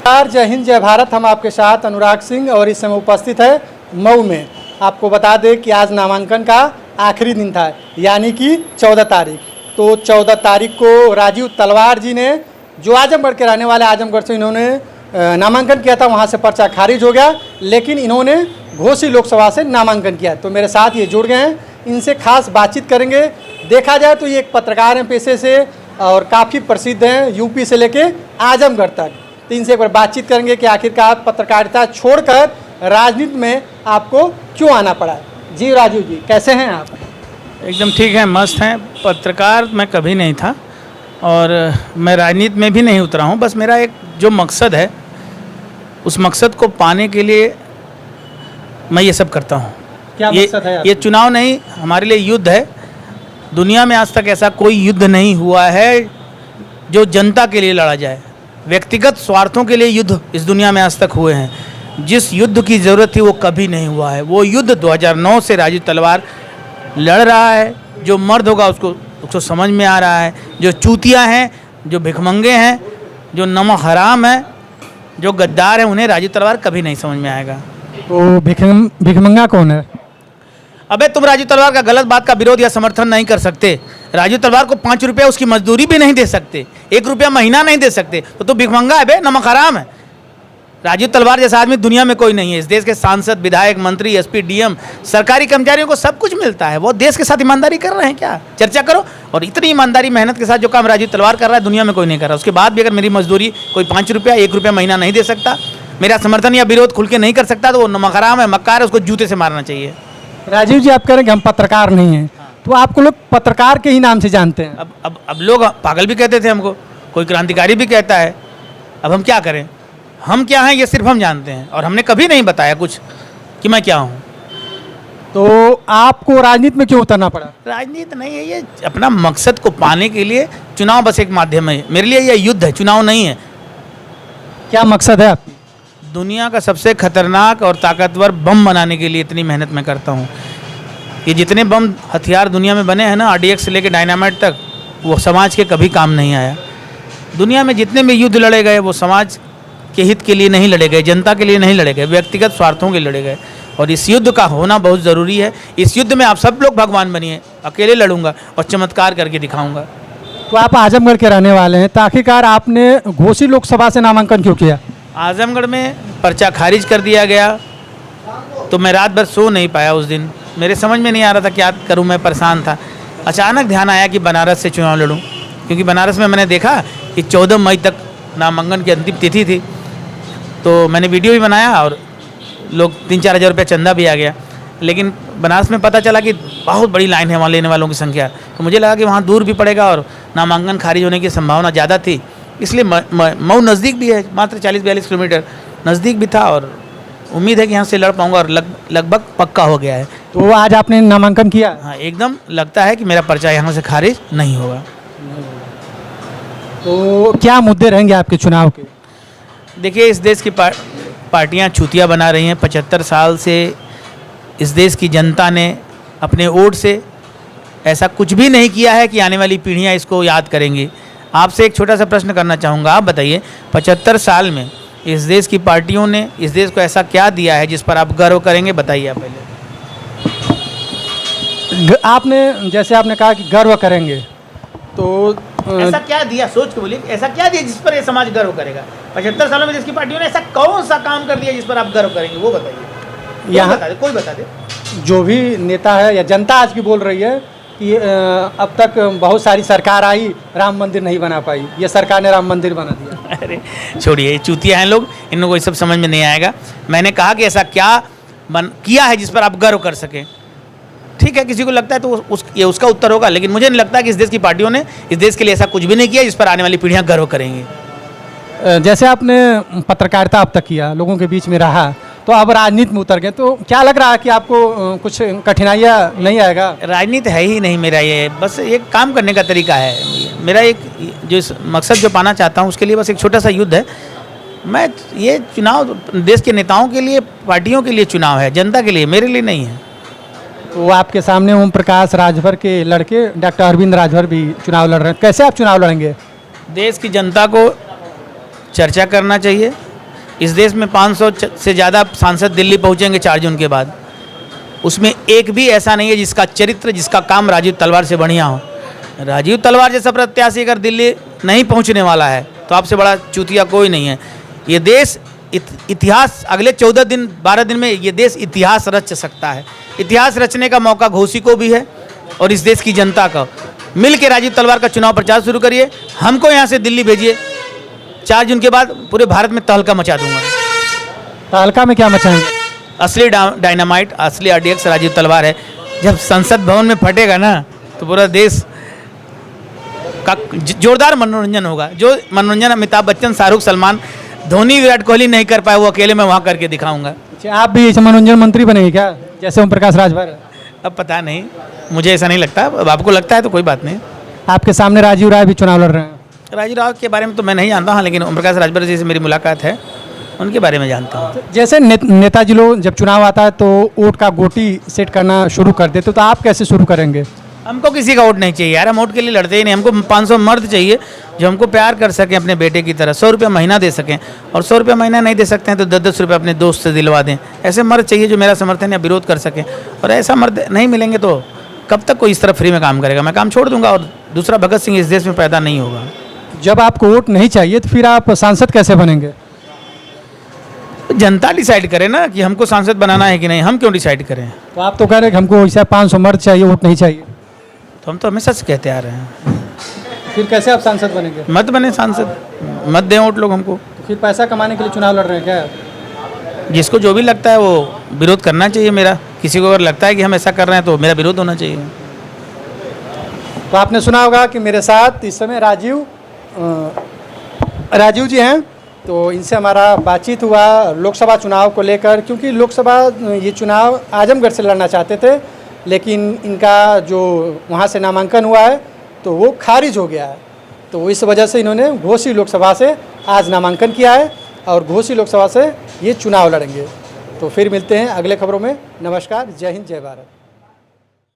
नमस्कार, जय हिंद जय भारत। हम आपके साथ अनुराग सिंह और इस समय उपस्थित है मऊ में। आपको बता दें कि आज नामांकन का आखिरी दिन था, यानी कि 14 तारीख। तो 14 तारीख को राजीव तलवार जी ने, जो आजमगढ़ के रहने वाले, आजमगढ़ से इन्होंने नामांकन किया था, वहाँ से पर्चा खारिज हो गया, लेकिन इन्होंने घोसी लोकसभा से नामांकन किया। तो मेरे साथ ये जुड़ गए हैं, इनसे खास बातचीत करेंगे। देखा जाए तो ये एक पत्रकार हैं पेशे से और काफ़ी प्रसिद्ध हैं, यूपी से लेके आजमगढ़ तक। तो इनसे एक बार बातचीत करेंगे कि आखिरकार पत्रकारिता छोड़कर राजनीति में आपको क्यों आना पड़ा। जी राजीव जी, कैसे हैं आप? एकदम ठीक है, मस्त हैं। पत्रकार मैं कभी नहीं था और मैं राजनीति में भी नहीं उतरा हूँ। बस मेरा एक जो मकसद है, उस मकसद को पाने के लिए मैं ये सब करता हूँ। क्या मकसद है? ये चुनाव नहीं, हमारे लिए युद्ध है। दुनिया में आज तक ऐसा कोई युद्ध नहीं हुआ है जो जनता के लिए लड़ा जाए। व्यक्तिगत स्वार्थों के लिए युद्ध इस दुनिया में आज तक हुए हैं। जिस युद्ध की ज़रूरत थी वो कभी नहीं हुआ है। वो युद्ध 2009 से राजीव तलवार लड़ रहा है। जो मर्द होगा उसको समझ में आ रहा है। जो चूतिया हैं, जो भिखमंगे हैं, जो नमक हराम हैं, जो गद्दार हैं, उन्हें राजीव तलवार कभी नहीं समझ में आएगा। तो भिखमंगा कौन है? अबे तुम राजीव तलवार का गलत बात का विरोध या समर्थन नहीं कर सकते। राजीव तलवार को 5 रुपया उसकी मजदूरी भी नहीं दे सकते, 1 रुपया महीना नहीं दे सकते, तो तू भिखमंगा है बे, नमक हराम है। राजीव तलवार जैसा आदमी दुनिया में कोई नहीं है। इस देश के सांसद, विधायक, मंत्री, एसपी, डीएम, सरकारी कर्मचारियों को सब कुछ मिलता है। वो देश के साथ ईमानदारी कर रहे हैं क्या? चर्चा करो। और इतनी ईमानदारी, मेहनत के साथ जो काम राजीव तलवार कर रहा है, दुनिया में कोई नहीं कर रहा। उसके बाद भी अगर मेरी मजदूरी कोई 5 रुपया 1 रुपया महीना नहीं दे सकता, मेरा समर्थन या विरोध खुल के नहीं कर सकता, तो वो नमक हराम है, मक्कार है, उसको जूते से मारना चाहिए। राजीव जी, आप कह रहे हैं कि हम पत्रकार नहीं हैं, तो आपको लोग पत्रकार के ही नाम से जानते हैं। अब लोग पागल भी कहते थे हमको, कोई क्रांतिकारी भी कहता है। अब हम क्या करें? हम क्या हैं ये सिर्फ हम जानते हैं, और हमने कभी नहीं बताया कुछ कि मैं क्या हूँ। तो आपको राजनीति में क्यों उतरना पड़ा? राजनीति नहीं है, ये अपना मकसद को पाने के लिए चुनाव बस एक माध्यम है। मेरे लिए ये युद्ध है, चुनाव नहीं है। क्या मकसद है आपकी? दुनिया का सबसे खतरनाक और ताकतवर बम बनाने के लिए इतनी मेहनत मैं करता हूँ। ये जितने बम हथियार दुनिया में बने हैं ना, RDX से लेकर डायनामाइट तक, वो समाज के कभी काम नहीं आया। दुनिया में जितने भी युद्ध लड़े गए वो समाज के हित के लिए नहीं लड़े गए, जनता के लिए नहीं लड़े गए, व्यक्तिगत स्वार्थों के लड़े गए। और इस युद्ध का होना बहुत ज़रूरी है। इस युद्ध में आप सब लोग भगवान बनिए। अकेले लड़ूंगा और चमत्कार करके दिखाऊंगा। तो आप आजमगढ़ के रहने वाले हैं, तो आखिरकार आपने घोसी लोकसभा से नामांकन क्यों किया? आजमगढ़ में पर्चा खारिज कर दिया गया, तो मैं रात भर सो नहीं पाया उस दिन। मेरे समझ में नहीं आ रहा था क्या करूं, मैं परेशान था। अचानक ध्यान आया कि बनारस से चुनाव लड़ूं, क्योंकि बनारस में मैंने देखा कि 14 मई तक नामांकन की अंतिम तिथि थी। तो मैंने वीडियो भी बनाया और लोग 3-4 हज़ार रुपया चंदा भी आ गया। लेकिन बनारस में पता चला कि बहुत बड़ी लाइन है वहाँ लेने वालों की संख्या। तो मुझे लगा कि वहाँ दूर भी पड़ेगा और नामांकन खारिज होने की संभावना ज़्यादा थी। इसलिए मऊ नज़दीक भी है, मात्र 40-42 किलोमीटर नज़दीक भी था, और उम्मीद है कि यहाँ से लड़ पाऊँगा, और लगभग पक्का हो गया है। तो आज आपने नामांकन किया? हाँ, एकदम लगता है कि मेरा पर्चा यहाँ से खारिज नहीं होगा। तो क्या मुद्दे रहेंगे आपके चुनाव के? देखिए, इस देश की पार्टियां चूतिया बना रही हैं। 75 साल से इस देश की जनता ने अपने वोट से ऐसा कुछ भी नहीं किया है कि आने वाली पीढ़ियां इसको याद करेंगी। आपसे एक छोटा सा प्रश्न करना चाहूँगा, आप बताइए, 75 साल में इस देश की पार्टियों ने इस देश को ऐसा क्या दिया है जिस पर आप गर्व करेंगे? बताइए आप पहले। आपने जैसे आपने कहा कि गर्व करेंगे, तो ऐसा क्या दिया? सोच के बोलिए, ऐसा क्या दिया जिस पर ये समाज गर्व करेगा? 75 सालों में देश की पार्टियों ने ऐसा कौन सा काम कर दिया जिस पर आप गर्व करेंगे? वो बताइए। यहाँ कोई बता दे। जो भी नेता है या जनता आज की बोल रही है कि अब तक बहुत सारी सरकार आई, राम मंदिर नहीं बना पाई, ये सरकार ने राम मंदिर बना दिया। अरे छोड़िए, चूतिया हैं लोग, इन लोगों को ये सब समझ में नहीं आएगा। मैंने कहा कि ऐसा क्या किया है जिस पर आप गर्व कर सकें। ठीक है, किसी को लगता है तो ये उसका उत्तर होगा, लेकिन मुझे नहीं लगता कि इस देश की पार्टियों ने इस देश के लिए ऐसा कुछ भी नहीं किया जिस पर आने वाली पीढ़ियां गर्व करेंगी। जैसे आपने पत्रकारिता अब तक किया, लोगों के बीच में रहा, तो अब राजनीति में उतर गए, तो क्या लग रहा है कि आपको कुछ कठिनाइयाँ नहीं आएगा? राजनीति है ही नहीं मेरा, ये बस एक काम करने का तरीका है। मेरा एक जो मकसद जो पाना चाहता हूँ उसके लिए बस एक छोटा सा युद्ध है। मैं ये चुनाव देश के नेताओं के लिए, पार्टियों के लिए चुनाव है, जनता के लिए, मेरे लिए नहीं है। तो आपके सामने ओम प्रकाश राजभर के लड़के डॉक्टर अरविंद राजभर भी चुनाव लड़ रहे हैं, कैसे आप चुनाव लड़ेंगे? देश की जनता को चर्चा करना चाहिए, इस देश में 500 से ज़्यादा सांसद दिल्ली पहुंचेंगे 4 जून के बाद, उसमें एक भी ऐसा नहीं है जिसका चरित्र, जिसका काम राजीव तलवार से बढ़िया हो। राजीव तलवार जैसा प्रत्याशी अगर दिल्ली नहीं पहुंचने वाला है तो आपसे बड़ा चूतिया कोई नहीं है। ये देश इतिहास अगले 14 दिन 12 दिन में ये देश इतिहास रच सकता है। इतिहास रचने का मौका घोसी को भी है और इस देश की जनता का। मिल के राजीव तलवार का चुनाव प्रचार शुरू करिए, हमको यहाँ से दिल्ली भेजिए, 4 जून के बाद पूरे भारत में तहलका मचा दूंगा। तहलका में क्या मचाएंगे? असली डायनामाइट, असली RDX राजीव तलवार है। जब संसद भवन में फटेगा ना तो पूरा देश का जोरदार मनोरंजन होगा। जो मनोरंजन अमिताभ बच्चन, शाहरुख, सलमान, धोनी, विराट कोहली नहीं कर पाए वो अकेले मैं वहाँ करके दिखाऊंगा। अच्छा, आप भी मनोरंजन मंत्री बनेंगे क्या, जैसे ओम प्रकाश राजभर? अब पता नहीं, मुझे ऐसा नहीं लगता। अब आपको लगता है तो कोई बात नहीं। आपके सामने राजीव राय भी चुनाव लड़ रहे हैं। राजीव राव के बारे में तो मैं नहीं जानता हूँ, लेकिन ओम प्रकाश राजभर जी से मेरी मुलाकात है, उनके बारे में जानता हूँ। जैसे नेताजी लोग जब चुनाव आता है तो वोट का गोटी सेट करना शुरू कर देते, तो आप कैसे शुरू करेंगे? हमको किसी का वोट नहीं चाहिए यार, हम वोट के लिए लड़ते ही नहीं। हमको 500 मर्द चाहिए जो हमको प्यार कर सकें अपने बेटे की तरह, 100 रुपया महीना दे सकें, और 100 रुपया महीना नहीं दे सकते हैं तो 10-10 रुपये अपने दोस्त से दिलवा दें। ऐसे मर्द चाहिए जो मेरा समर्थन या विरोध कर सकें, और ऐसा मर्द नहीं मिलेंगे तो कब तक कोई इस तरह फ्री में काम करेगा। मैं काम छोड़ दूंगा और दूसरा भगत सिंह इस देश में पैदा नहीं होगा। जब आपको वोट नहीं चाहिए तो फिर आप सांसद कैसे बनेंगे? जनता डिसाइड करे ना कि हमको सांसद बनाना है कि नहीं, हम क्यों डिसाइड करें? तो आप तो कह रहे हैं कि हमको ऐसा 500 मर्द चाहिए, वोट नहीं चाहिए। तो हम तो हमेशा से कहते आ रहे हैं। फिर कैसे आप सांसद बनेंगे? मत बने सांसद, मत दें वोट लोग हमको। तो फिर पैसा कमाने के लिए चुनाव लड़ रहे हैं क्या? जिसको जो भी लगता है वो विरोध करना चाहिए मेरा। किसी को अगर लगता है कि हम ऐसा कर रहे हैं तो मेरा विरोध होना चाहिए। तो आपने सुना होगा कि मेरे साथ इस समय राजीव जी हैं, तो इनसे हमारा बातचीत हुआ लोकसभा चुनाव को लेकर, क्योंकि लोकसभा ये चुनाव आजमगढ़ से लड़ना चाहते थे, लेकिन इनका जो वहाँ से नामांकन हुआ है तो वो खारिज हो गया है। तो इस वजह से इन्होंने घोसी लोकसभा से आज नामांकन किया है और घोसी लोकसभा से ये चुनाव लड़ेंगे। तो फिर मिलते हैं अगले खबरों में। नमस्कार, जय हिंद, जय भारत।